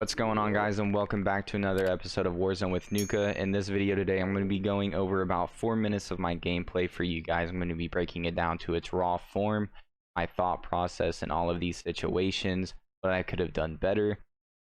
What's going on, guys, and welcome back to another episode of Warzone with Nukah. In this video today, I'm going to be going over about 4 minutes of my gameplay for you guys. I'm going to be breaking it down to its raw form, my thought process in all of these situations, what I could have done better.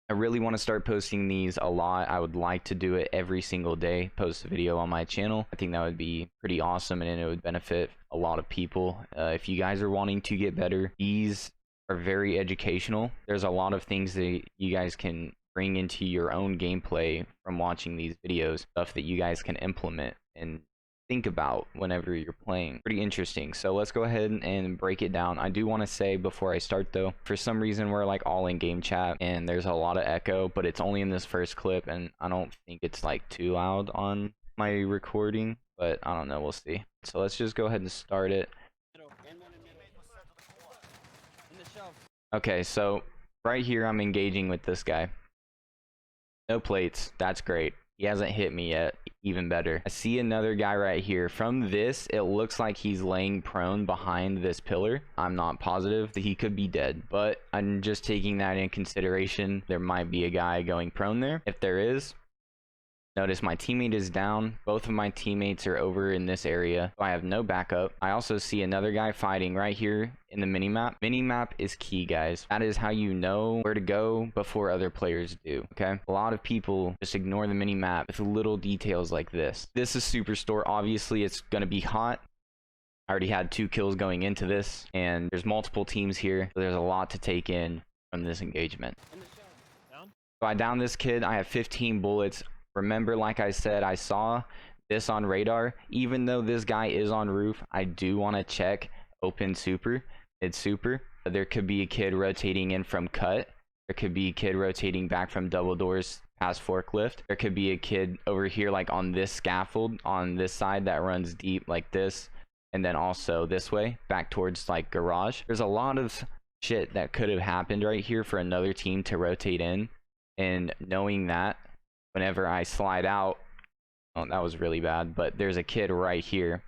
I really want to start posting these a lot. I would like to do it every single day, post a video on my channel. I think that would be pretty awesome, and it would benefit a lot of people. If you guys are wanting to get better, these are very educational. There's a lot of things that you guys can bring into your own gameplay from watching these videos, stuff that you guys can implement and think about whenever you're playing. Pretty interesting. So let's go ahead and break it down. I do want to say before I start though, for some reason we're like all in game chat and there's a lot of echo, but it's only in this first clip and I don't think it's like too loud on my recording, but I don't know, we'll see. So let's just go ahead and start it. Okay, so right here I'm engaging with this guy. No plates, that's great. He hasn't hit me yet, even better. I see another guy right here. From this, it looks like he's laying prone behind this pillar. I'm not positive that he could be dead, but I'm just taking that in consideration. There might be a guy going prone there. If there is, notice my teammate is down. Both of my teammates are over in this area, so I have no backup. I also see another guy fighting right here in the minimap. Minimap is key, guys. That is how you know where to go before other players do, okay? A lot of people just ignore the minimap with little details like this. This is Superstore. Obviously, it's going to be hot. I already had 2 kills going into this, and there's multiple teams here, so there's a lot to take in from this engagement. So I downed this kid. I have 15 bullets. Remember, like I said, I saw this on radar. Even though this guy is on roof, I do want to check open super, mid super. There could be a kid rotating in from cut. There could be a kid rotating back from double doors past forklift. There could be a kid over here like on this scaffold on this side that runs deep like this. And then also this way back towards like garage. There's a lot of shit that could have happened right here for another team to rotate in. And knowing that, whenever I slide out, oh, that was really bad, but there's a kid right here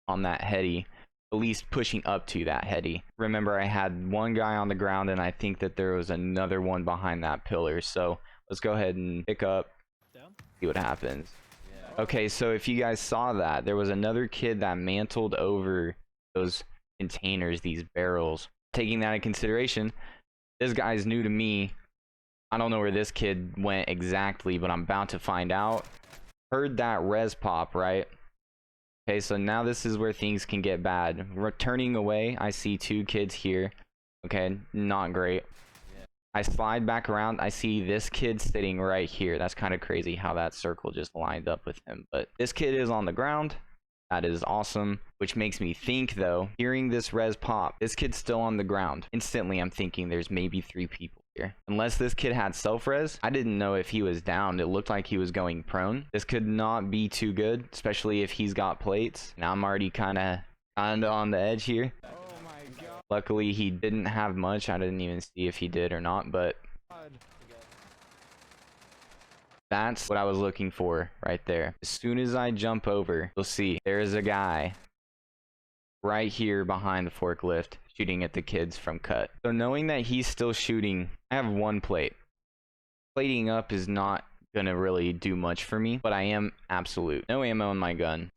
on that heady, at least pushing up to that heady. Remember, I had one guy on the ground and I think that there was another one behind that pillar. So let's go ahead and pick up, see what happens. Okay, so if you guys saw that, there was another kid that mantled over those containers, these barrels. Taking that in consideration, this guy's new to me. I don't know where this kid went exactly, but I'm about to find out. Heard that res pop, right? Okay, so now this is where things can get bad. Turning away, I see 2 kids here. Okay, not great. I slide back around. I see this kid sitting right here. That's kind of crazy how that circle just lined up with him. But this kid is on the ground. That is awesome, which makes me think, though, hearing this res pop, this kid's still on the ground. Instantly, I'm thinking there's maybe 3 people here. Unless this kid had self-res, I didn't know if he was down. It looked like he was going prone. This could not be too good, especially if he's got plates. Now I'm already kind of on the edge here. Oh my God. Luckily, he didn't have much. I didn't even see if he did or not, but that's what I was looking for right there. As soon as I jump over, you'll see there's a guy right here behind the forklift shooting at the kids from cut. So knowing that he's still shooting, I have 1 plate. Plating up is not gonna really do much for me, but I am absolute. No ammo in my gun,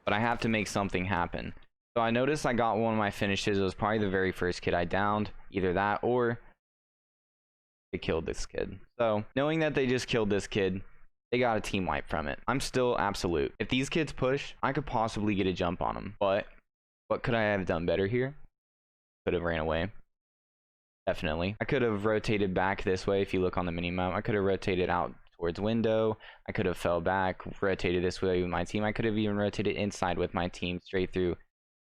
but I have to make something happen. So I noticed I got one of my finishes. It was probably the very first kid I downed. Either that or they killed this kid. So knowing that they just killed this kid, they got a team wipe from it. I'm still absolute. If these kids push, I could possibly get a jump on them, but what could I have done better here? Could have ran away. Definitely. I could have rotated back this way. If you look on the minimap, I could have rotated out towards window. I could have fell back, rotated this way with my team. I could have even rotated inside with my team straight through,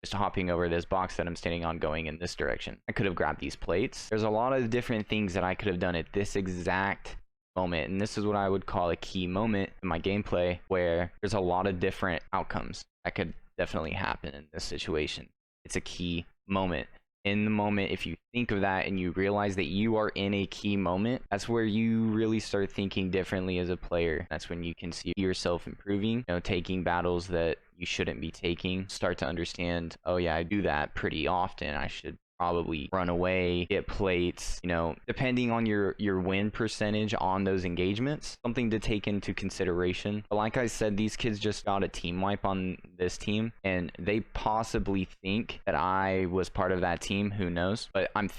just hopping over this box that I'm standing on going in this direction. I could have grabbed these plates. There's a lot of different things that I could have done at this exact moment, and this is what I would call a key moment in my gameplay, where there's a lot of different outcomes that could definitely happen in this situation. It's a key moment. In the moment, if you think of that and you realize that you are in a key moment, that's where you really start thinking differently as a player. That's when you can see yourself improving, taking battles that you shouldn't be taking, start to understand, oh yeah, I do that pretty often. I should probably run away, get plates, you know, depending on your win percentage on those engagements. Something to take into consideration. But like I said, these kids just got a team wipe on this team, and they possibly think that I was part of that team. Who knows? But I'm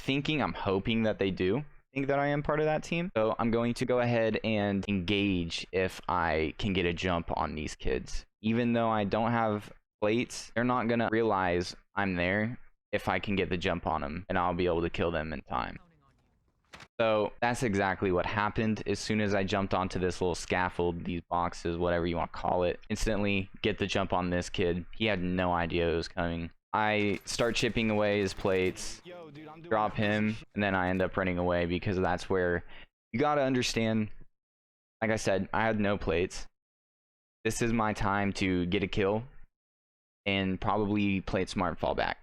hoping that they do think that I am part of that team. So I'm going to go ahead and engage if I can get a jump on these kids. Even though I don't have plates, they're not gonna realize I'm there if I can get the jump on them, and I'll be able to kill them in time. So that's exactly what happened. As soon as I jumped onto this little scaffold, these boxes, whatever you want to call it, instantly get the jump on this kid. He had no idea it was coming. I start chipping away his plates, drop him, and then I end up running away, because that's where you gotta understand. Like I said, I had no plates. This is my time to get a kill and probably play it smart and fall back.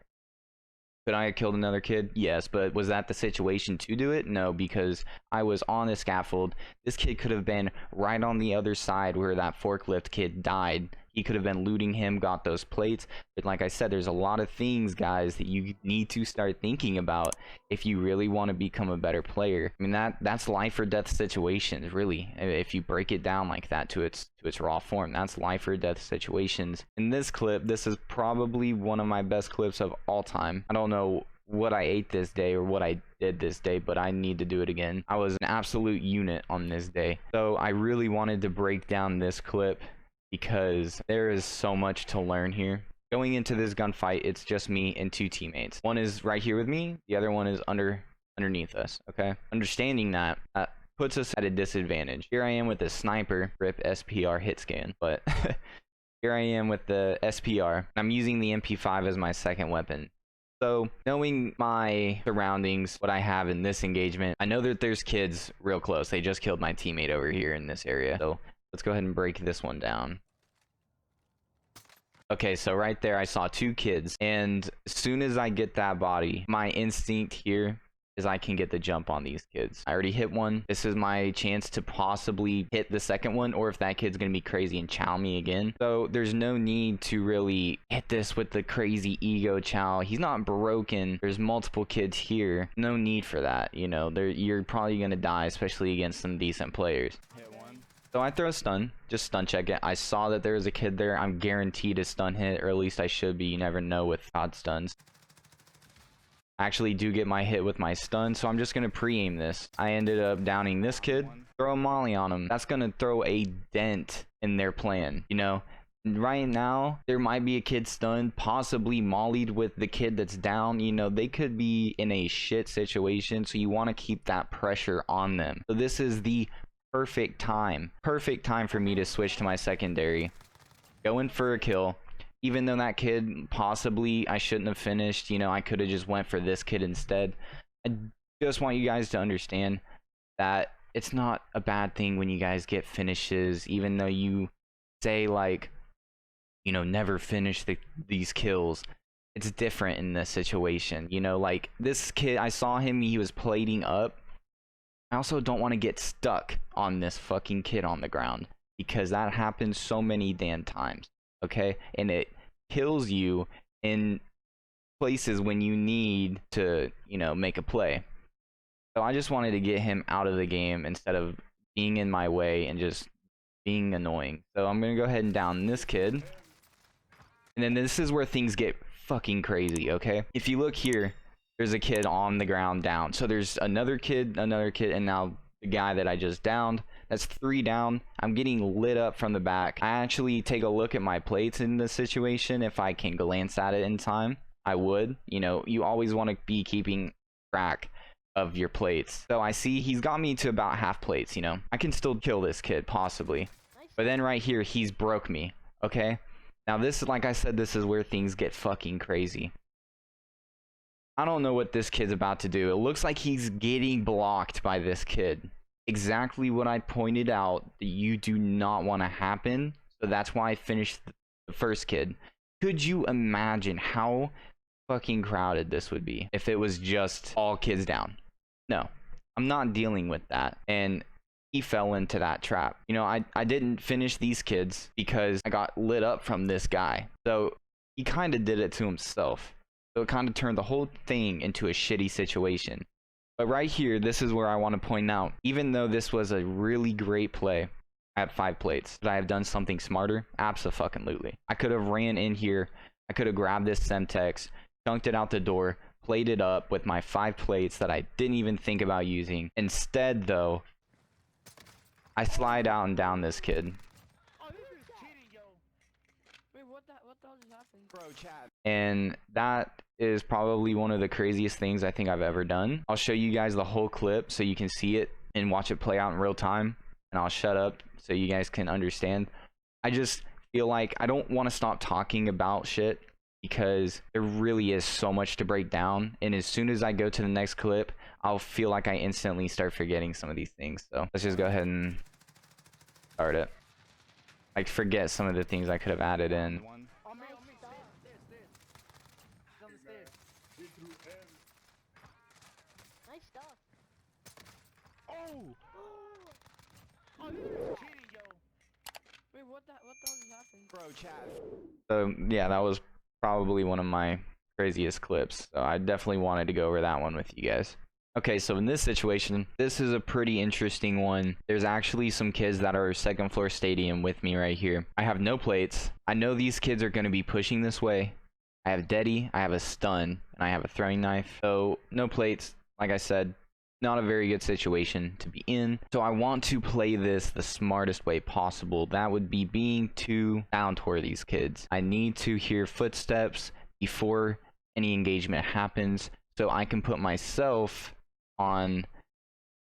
Could I have killed another kid? Yes, but was that the situation to do it? No, because I was on the scaffold. This kid could have been right on the other side where that forklift kid died. He could have been looting him, got those plates. But like I said, there's a lot of things, guys, that you need to start thinking about if you really want to become a better player. I mean, that's life or death situations, really. If you break it down like that to its raw form, that's life or death situations. In this clip, this is probably one of my best clips of all time. I don't know what I ate this day or what I did this day, but I need to do it again. I was an absolute unit on this day. So I really wanted to break down this clip, because there is so much to learn here. Going into this gunfight, it's just me and two teammates. One is right here with me, the other one is underneath us, okay? Understanding that puts us at a disadvantage. Here I am with the sniper, rip SPR hit scan, but here I am with the SPR. I'm using the MP5 as my second weapon. So knowing my surroundings, what I have in this engagement, I know that there's kids real close. They just killed my teammate over here in this area. So let's go ahead and break this one down. Okay, so right there I saw two kids, and as soon as I get that body, my instinct here is I can get the jump on these kids. I already hit one. This is my chance to possibly hit the second one, or if that kid's gonna be crazy and chow me again. So there's no need to really hit this with the crazy ego chow. He's not broken. There's multiple kids here. No need for that. You know, you're probably gonna die, especially against some decent players. So I throw a stun, just stun check it. I saw that there was a kid there. I'm guaranteed a stun hit, or at least I should be. You never know with odd stuns. I actually do get my hit with my stun, so I'm just going to pre-aim this. I ended up downing this kid. Throw a molly on him. That's going to throw a dent in their plan, you know? Right now, there might be a kid stunned, possibly mollied with the kid that's down. You know, they could be in a shit situation, so you want to keep that pressure on them. So this is the perfect time for me to switch to my secondary, go in for a kill. Even though that kid possibly I shouldn't have finished, you know, I could have just went for this kid instead. I just want you guys to understand that it's not a bad thing when you guys get finishes, even though you say, like, you know, never finish these kills. It's different in this situation, you know. Like this kid, I saw him, he was plating up. I also don't want to get stuck on this fucking kid on the ground, because that happens so many damn times, okay? And it kills you in places when you need to, you know, make a play. So I just wanted to get him out of the game instead of being in my way and just being annoying. So I'm gonna go ahead and down this kid. And then this is where things get fucking crazy, okay? If you look here, there's a kid on the ground down. So there's another kid, and now the guy that I just downed. That's 3 down. I'm getting lit up from the back. I actually take a look at my plates in this situation. If I can glance at it in time, I would. You know, you always want to be keeping track of your plates. So I see he's got me to about half plates, you know. I can still kill this kid, possibly. But then right here, he's broke me, okay? Now this, like I said, this is where things get fucking crazy. I don't know what this kid's about to do. It looks like he's getting blocked by this kid. Exactly what I pointed out that you do not want to happen. So that's why I finished the first kid. Could you imagine how fucking crowded this would be if it was just all kids down? No, I'm not dealing with that. And he fell into that trap. You know, I didn't finish these kids because I got lit up from this guy. So he kind of did it to himself. So it kind of turned the whole thing into a shitty situation. But right here, this is where I want to point out, even though this was a really great play at 5 plates, could I have done something smarter? Abso-fucking-lutely. I could have ran in here, I could have grabbed this Semtex, chunked it out the door, played it up with my 5 plates that I didn't even think about using. Instead, though, I slide out and down this kid. Oh, this is cheating, yo. Wait, what the hell just happened? Bro, chat. And that is probably one of the craziest things I think I've ever done. I'll show you guys the whole clip so you can see it and watch it play out in real time. And I'll shut up so you guys can understand. I just feel like I don't want to stop talking about shit because there really is so much to break down. And as soon as I go to the next clip, I'll feel like I instantly start forgetting some of these things. So let's just go ahead and start it. Like, forget some of the things I could have added in. On me, stairs. He's on the stairs. Nice stuff. Oh! Oh, this is cheating, yo. Wait, what the hell just happened? Bro, chat. So yeah, that was probably one of my craziest clips. So I definitely wanted to go over that one with you guys. Okay, so in this situation, this is a pretty interesting one. There's actually some kids that are second floor stadium with me right here. I have no plates. I know these kids are going to be pushing this way. I have Deady, I have a stun, and I have a throwing knife. So no plates, like I said, not a very good situation to be in. So I want to play this the smartest way possible. That would be being too down toward these kids. I need to hear footsteps before any engagement happens so I can put myself on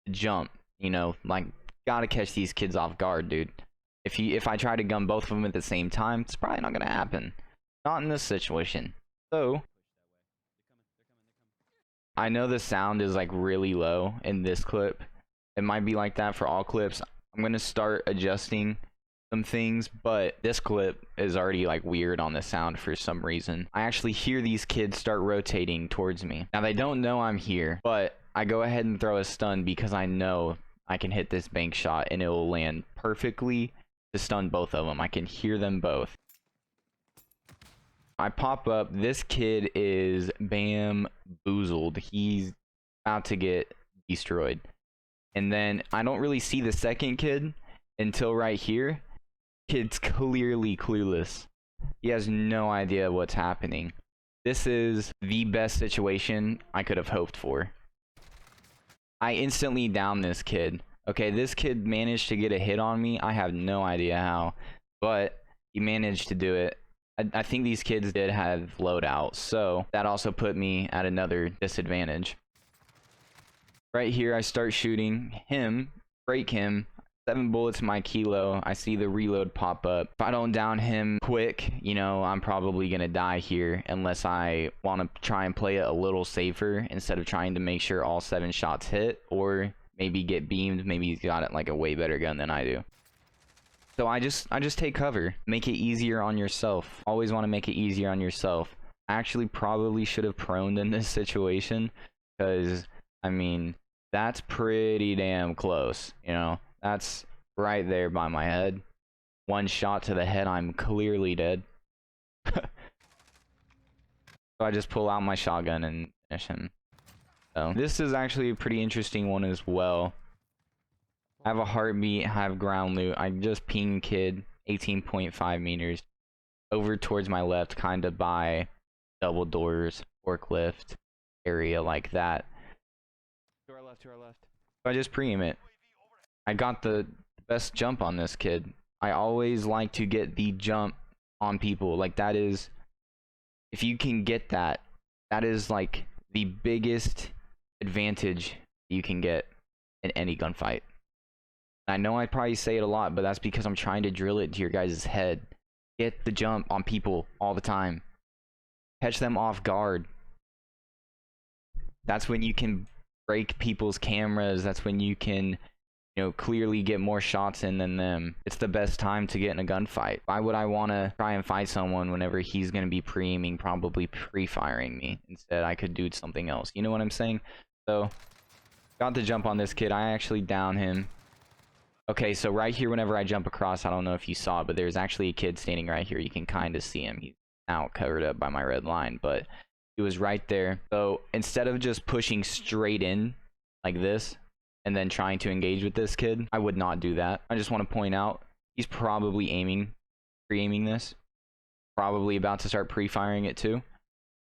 the jump. You know, like, gotta catch these kids off guard, dude. If I try to gun both of them at the same time, it's probably not gonna happen. Not in this situation. So I know the sound is like really low in this clip. It might be like that for all clips. I'm gonna start adjusting some things, but this clip is already like weird on the sound for some reason. I actually hear these kids start rotating towards me. Now they don't know I'm here, but I go ahead and throw a stun because I know I can hit this bank shot and it will land perfectly to stun both of them. I can hear them both. I pop up. This kid is bamboozled. He's about to get destroyed. And then I don't really see the second kid until right here. Kid's clearly clueless. He has no idea what's happening. This is the best situation I could have hoped for. I instantly down this kid. Okay, this kid managed to get a hit on me. I have no idea how, but he managed to do it. I think these kids did have loadout, so that also put me at another disadvantage. Right here, I start shooting him, break him, 7 bullets my kilo. I see the reload pop up. If I don't down him quick, you know, I'm probably gonna die here unless I want to try and play it a little safer instead of trying to make sure all 7 shots hit, or maybe get beamed. Maybe he's got it like a way better gun than I do. So I just take cover. Make it easier on yourself. Always want to make it easier on yourself. I actually probably should have proned in this situation because, I mean, that's pretty damn close, you know? That's right there by my head. 1 shot to the head, I'm clearly dead. So I just pull out my shotgun and finish him. So this is actually a pretty interesting one as well. I have a heartbeat, have ground loot. I just ping kid 18.5 meters over towards my left, kind of by double doors, forklift area like that. To our left. So I just pre-aim it. I got the best jump on this kid. I always like to get the jump on people. Like, that is, if you can get that, that is like the biggest advantage you can get in any gunfight. I know I probably say it a lot, but that's because I'm trying to drill it to your guys' head. Get the jump on people all the time. Catch them off guard. That's when you can break people's cameras. That's when you can, you know, clearly get more shots in than them. It's the best time to get in a gunfight. Why would I want to try and fight someone whenever he's going to be pre-aiming, probably pre-firing me? Instead, I could do something else. You know what I'm saying? So, got the jump on this kid. I actually down him. Okay, so right here, whenever I jump across, I don't know if you saw it, but there's actually a kid standing right here. You can kind of see him. He's now covered up by my red line, but He was right there. So instead of just pushing straight in like this and then trying to engage with this kid, I would not do that. I just want to point out he's probably pre-aiming this, probably about to start pre-firing it too.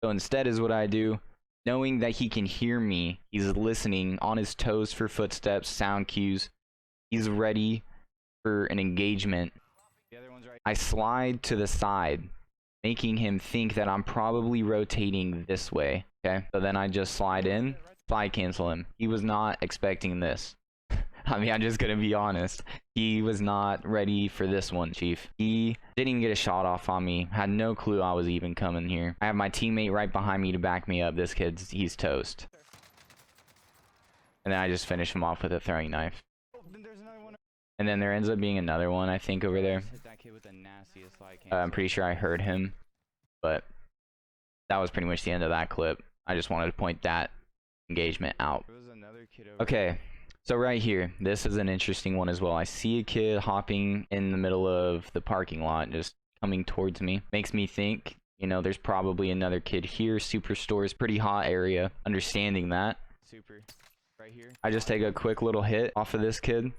So instead is what I do, knowing that he can hear me, he's listening on his toes for footsteps, sound cues. He's ready for an engagement. The other one's right. I slide to the side, making him think that I'm probably rotating this way. Okay, so then I just slide in, slide cancel him. He was not expecting this. I mean, I'm just gonna be honest. He was not ready for this one, Chief. He didn't even get a shot off on me. Had no clue I was even coming here. I have my teammate right behind me to back me up. This he's toast. And then I just finish him off with a throwing knife. Oh, then there's another one. And then there ends up being another one, I think, over there. Hit that kid with the nastiest slide I'm pretty sure I heard him, but that was pretty much the end of that clip. I just wanted to point that engagement out. There was another kid over Okay, so right here, this is an interesting one as well. I see a kid hopping in the middle of the parking lot, just coming towards me. Makes me think, you know, there's probably another kid here. Superstore is pretty hot area. Understanding that, Super. Right here. I just take a quick little hit off of this kid,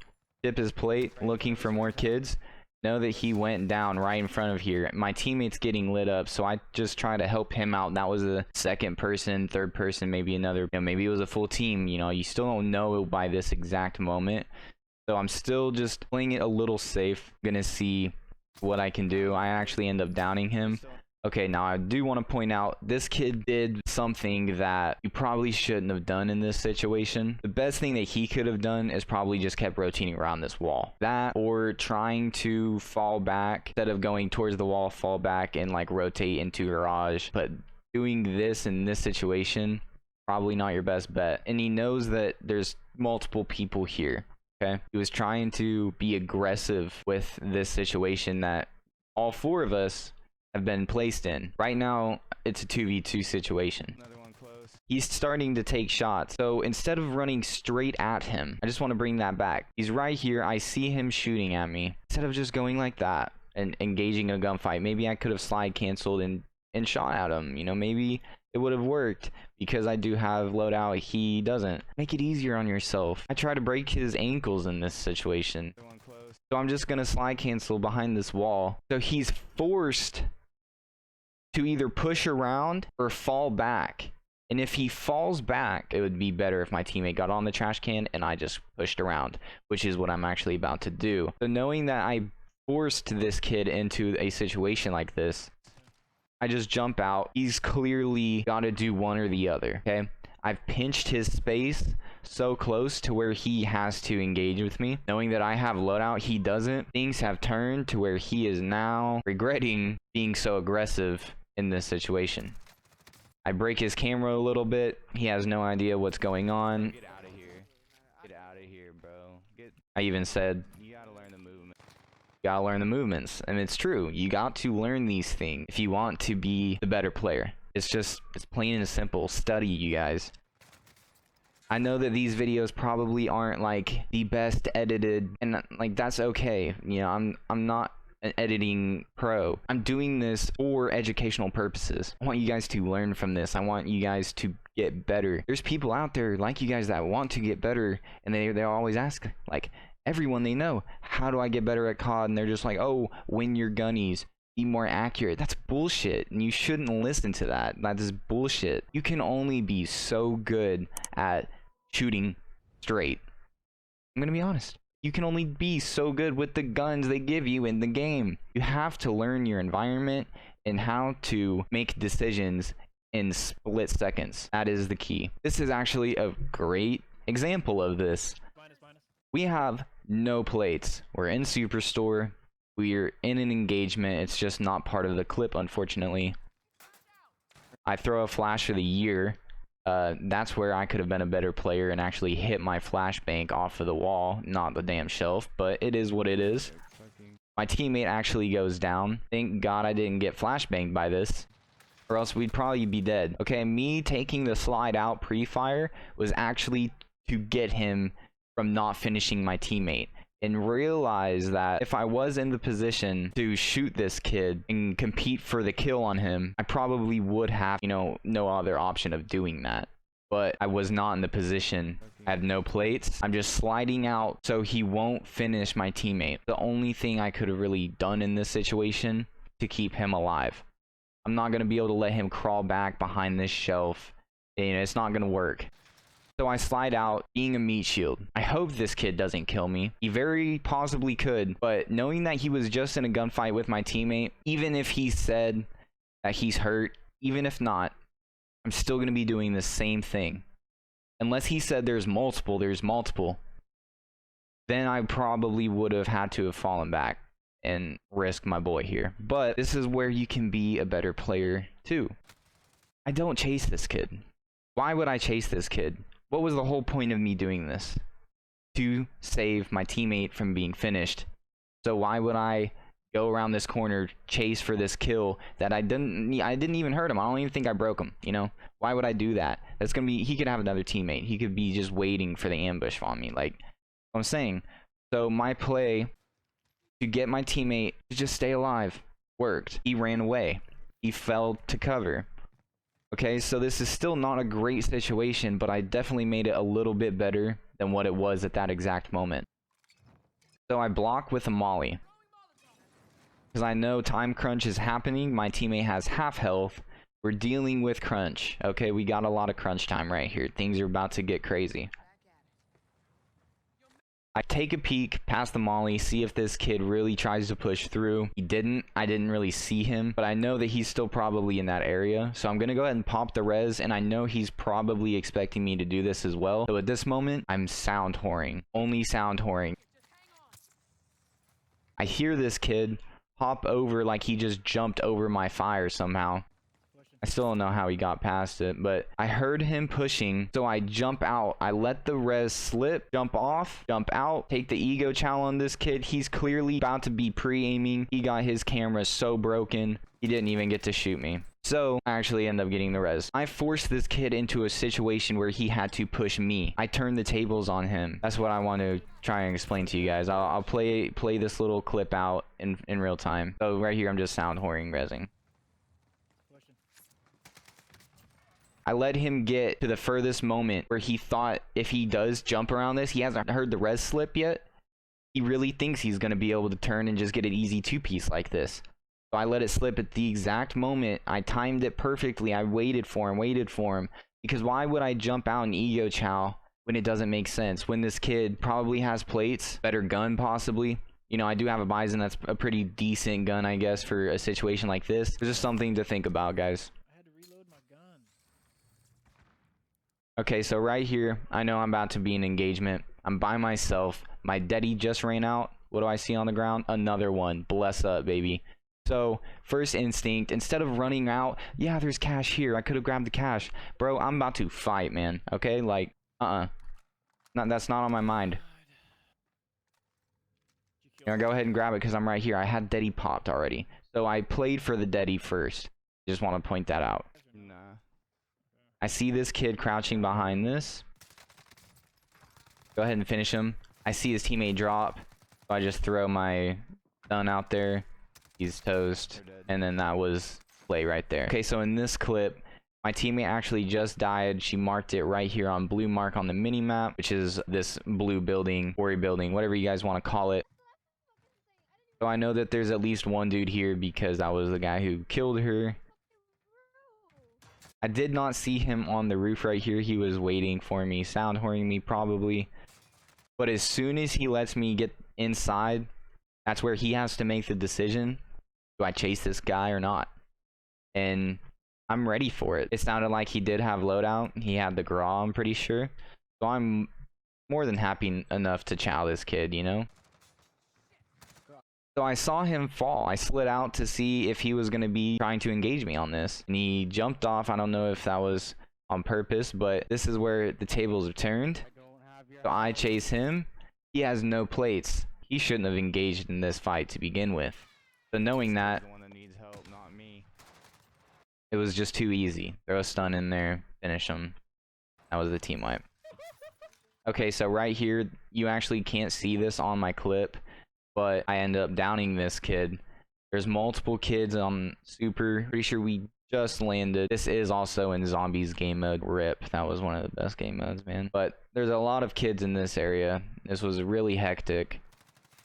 dip his plate, looking for more kids. Know that he went down right in front of here. My teammate's getting lit up, so I just try to help him out. That was a second person, third person, maybe another, you know, maybe it was a full team. You know, you still don't know by this exact moment. So I'm still just playing it a little safe. Gonna see what I can do. I actually end up downing him. Okay, now I do want to point out this kid did something that you probably shouldn't have done in this situation. The best thing that he could have done is probably just kept rotating around this wall. That or trying to fall back instead of going towards the wall, fall back and like rotate into garage. But doing this in this situation, probably not your best bet. And he knows that there's multiple people here. Okay, he was trying to be aggressive with this situation that all four of us have been placed in. Right now, it's a 2v2 situation. Another one close. He's starting to take shots. So instead of running straight at him, I just want to bring that back. He's right here. I see him shooting at me. Instead of just going like that and engaging a gunfight, maybe I could have slide canceled and shot at him. You know, maybe it would have worked because I do have loadout. He doesn't. Make it easier on yourself. I try to break his ankles in this situation. Another one close. So I'm just going to slide cancel behind this wall. So he's forced to either push around or fall back. And if he falls back, it would be better if my teammate got on the trash can and I just pushed around, which is what I'm actually about to do. So knowing that I forced this kid into a situation like this, I just jump out. He's clearly got to do one or the other, okay? I've pinched his space so close to where he has to engage with me. Knowing that I have loadout, he doesn't. Things have turned to where he is now regretting being so aggressive in this situation. I break his camera a little bit. He has no idea what's going on. Get out of here. Get out of here, bro. I even said, You gotta learn the movement. you gotta learn the movements. And it's true. You got to learn these things if you want to be the better player. It's plain and simple. Study, you guys. I know that these videos probably aren't like the best edited, and like that's okay. You know, I'm not an editing pro. I'm doing this for educational purposes. I want you guys to learn from this. I want you guys to get better. There's people out there like you guys that want to get better, and they always ask, like, everyone they know, how do I get better at COD? And they're just like, oh, win your gunnies, be more accurate. That's bullshit, and you shouldn't listen to that. That is bullshit. You can only be so good at shooting straight. I'm gonna be honest. You can only be so good with the guns they give you in the game. You have to learn your environment and how to make decisions in split seconds. That is the key. This is actually a great example of this. We have no plates. We're in Superstore. We're in an engagement. It's just not part of the clip, unfortunately. I throw a flash for the year. That's where I could have been a better player and actually hit my flashbang off of the wall, not the damn shelf, but it is what it is. My teammate actually goes down. Thank God I didn't get flashbanged by this, or else we'd probably be dead. Okay, me taking the slide out pre-fire was actually to get him from not finishing my teammate. and realize that if I was in the position to shoot this kid and compete for the kill on him, I probably would have, you know, no other option of doing that. But I was not in the position. I had no plates. I'm just sliding out so he won't finish my teammate. The only thing I could have really done in this situation to keep him alive. I'm not going to be able to let him crawl back behind this shelf. You know, it's not going to work. So I slide out, being a meat shield. I hope this kid doesn't kill me. He very possibly could, but knowing that he was just in a gunfight with my teammate, even if he said that he's hurt, even if not, I'm still going to be doing the same thing. Unless he said there's multiple, then I probably would have had to have fallen back and risked my boy here. But this is where you can be a better player too. I don't chase this kid. Why would I chase this kid? What was the whole point of me doing this? To save my teammate from being finished. So why would I go around this corner, chase for this kill that I didn't even hurt him? I don't even think I broke him, you know? Why would I do that? That's gonna be, he could have another teammate. He could be just waiting for the ambush on me, like I'm saying. So my play to get my teammate to just stay alive worked. He ran away. He fell to cover. Okay, so this is still not a great situation, but I definitely made it a little bit better than what it was at that exact moment. So I block with a molly. Because I know time crunch is happening. My teammate has half health. We're dealing with crunch. Okay, we got a lot of crunch time right here. Things are about to get crazy. I take a peek past the molly, see if this kid really tries to push through. He didn't. I didn't really see him, but I know that he's still probably in that area. So I'm going to go ahead and pop the res, and I know he's probably expecting me to do this as well. So at this moment, I'm sound whoring. Only sound whoring. I hear this kid hop over like he just jumped over my fire somehow. I still don't know how he got past it, but I heard him pushing, so I jump out. I let the res slip, jump off, jump out, take the ego chow on this kid. He's clearly about to be pre-aiming. He got his camera so broken, he didn't even get to shoot me. So I actually end up getting the res. I forced this kid into a situation where he had to push me. I turned the tables on him. That's what I want to try and explain to you guys. I'll play this little clip out in real time. So right here, I'm just sound whoring resing. I let him get to the furthest moment where he thought if he does jump around this, he hasn't heard the res slip yet. He really thinks he's going to be able to turn and just get an easy two-piece like this. So I let it slip at the exact moment. I timed it perfectly. I waited for him. Because why would I jump out and ego chow when it doesn't make sense? When this kid probably has plates, better gun possibly. You know, I do have a Bison that's a pretty decent gun, I guess, for a situation like this. It's just something to think about, guys. Okay, so right here, I know I'm about to be in engagement. I'm by myself. My daddy just ran out. What do I see on the ground? Another one. Bless up, baby. So, first instinct, instead of running out, yeah, there's cash here. I could have grabbed the cash. Bro, I'm about to fight, man. Okay, like, that's not on my mind. You know, go ahead and grab it because I'm right here. I had daddy popped already. So I played for the daddy first. Just want to point that out. Nah. I see this kid crouching behind this. Go ahead and finish him. I see his teammate drop. So I just throw my gun out there. He's toast. And then that was play right there. Okay, so in this clip, my teammate actually just died. She marked it right here on blue mark on the mini map, which is this blue building, quarry building, whatever you guys want to call it. So I know that there's at least one dude here because that was the guy who killed her. I did not see him on the roof right here. He was waiting for me, sound whoring me probably. But as soon as he lets me get inside, that's where he has to make the decision. Do I chase this guy or not? And I'm ready for it. It sounded like he did have loadout. He had the graw, I'm pretty sure. So I'm more than happy enough to chow this kid, you know? So I saw him fall. I slid out to see if he was going to be trying to engage me on this. And he jumped off. I don't know if that was on purpose, but this is where the tables have turned. So I chase him. He has no plates. He shouldn't have engaged in this fight to begin with. So knowing that, The one that needs help, not me. it was just too easy. Throw a stun in there, finish him. That was the team wipe. Okay, so right here, you actually can't see this on my clip, but I end up downing this kid. There's multiple kids on super. Pretty sure we just landed. This is also in zombies game mode. RIP. That was one of the best game modes, man. But there's a lot of kids in this area. This was really hectic.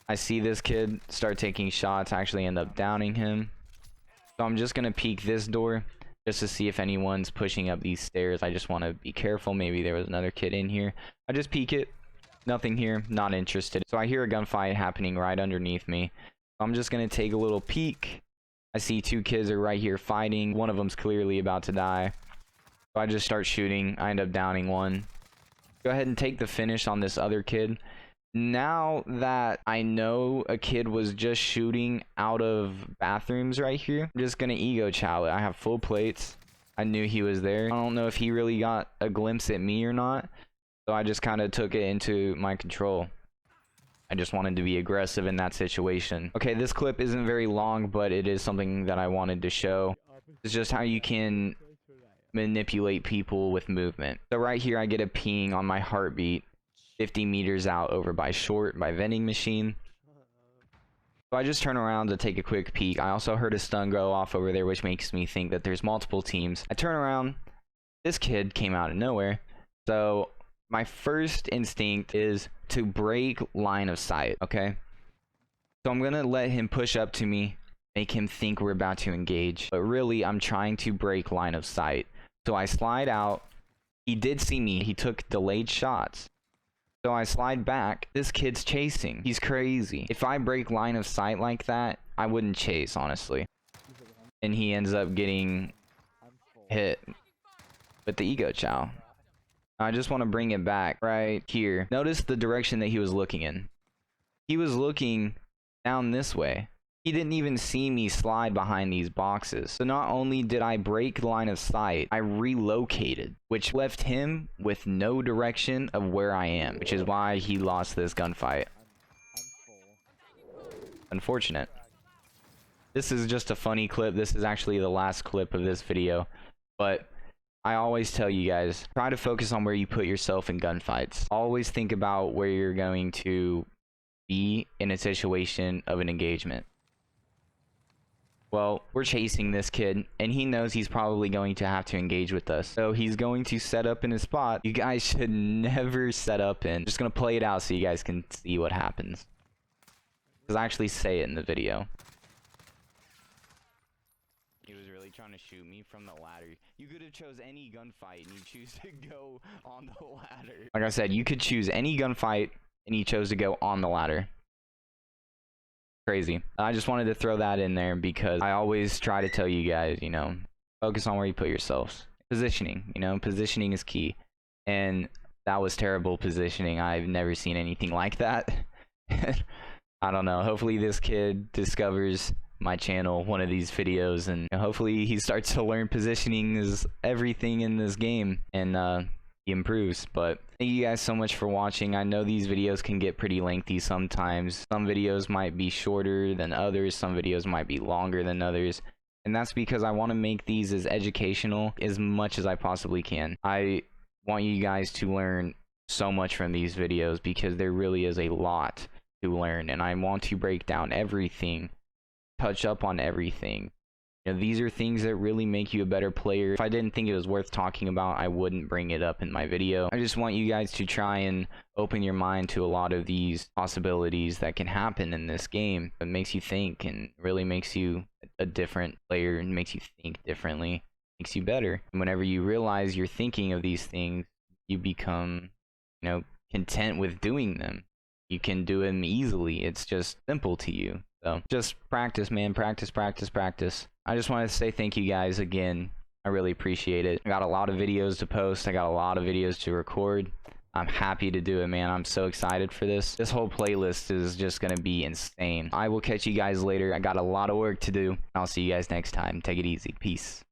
I see this kid start taking shots. I actually end up downing him. So I'm just going to peek this door just to see if anyone's pushing up these stairs. I just want to be careful. Maybe there was another kid in here. I just peek it. Nothing here. Not interested. So I hear a gunfight happening right underneath me. I'm just going to take a little peek. I see two kids are right here fighting. One of them's clearly about to die. So I just start shooting. I end up downing one. Go ahead and take the finish on this other kid. Now that I know a kid was just shooting out of bathrooms right here, I'm just gonna ego chow it. I have full plates. I knew he was there. I don't know if he really got a glimpse at me or not, so I just kind of took it into my control. I just wanted to be aggressive in that situation. Okay, this clip isn't very long, but it is something that I wanted to show. It's just how you can manipulate people with movement. So right here, I get a ping on my heartbeat. 50 meters out over by short by vending machine. So I just turn around to take a quick peek. I also heard a stun go off over there, which makes me think that there's multiple teams. I turn around. This kid came out of nowhere. So my first instinct is to break line of sight, okay? So I'm gonna let him push up to me, make him think we're about to engage. But really, I'm trying to break line of sight. So I slide out. He did see me. He took delayed shots. So I slide back. This kid's chasing. He's crazy. If I break line of sight like that, I wouldn't chase, honestly. And he ends up getting hit with the ego chow. I just want to bring it back right here. Notice the direction that he was looking in. He was looking down this way. He didn't even see me slide behind these boxes. So not only did I break line of sight, I relocated, which left him with no direction of where I am, which is why he lost this gunfight. Unfortunate. This is just a funny clip. This is actually the last clip of this video, but I always tell you guys, try to focus on where you put yourself in gunfights. Always think about where you're going to be in a situation of an engagement. Well, we're chasing this kid, and he knows he's probably going to have to engage with us. So he's going to set up in his spot. You guys should never set up in. Just going to play it out so you guys can see what happens. Because I actually say it in the video. He was really trying to shoot me from the ladder. You could have chose any gunfight, and you choose to go on the ladder. Like I said, you could choose any gunfight, and he chose to go on the ladder. Crazy. I just wanted to throw that in there because I always try to tell you guys, you know, focus on where you put yourselves. Positioning, you know, positioning is key. And that was terrible positioning. I've never seen anything like that. I don't know. Hopefully this kid discovers my channel one of these videos, and hopefully he starts to learn positioning is everything in this game, and he improves. But thank you guys so much for watching. I know these videos can get pretty lengthy sometimes. Some videos might be shorter than others. Some videos might be longer than others. And that's because I want to make these as educational as much as I possibly can. I want you guys to learn so much from these videos because there really is a lot to learn. And I want to break down everything, touch up on everything. You know, these are things that really make you a better player. If I didn't think it was worth talking about, I wouldn't bring it up in my video. I just want you guys to try and open your mind to a lot of these possibilities that can happen in this game. It makes you think and really makes you a different player and makes you think differently, makes you better. And whenever you realize you're thinking of these things, you become, you know, content with doing them. You can do them easily. It's just simple to you. So just practice, man. Practice, practice, practice. I just wanted to say thank you guys again. I really appreciate it. I got a lot of videos to post. I got a lot of videos to record. I'm happy to do it, man. I'm so excited for this. This whole playlist is just going to be insane. I will catch you guys later. I got a lot of work to do. I'll see you guys next time. Take it easy. Peace.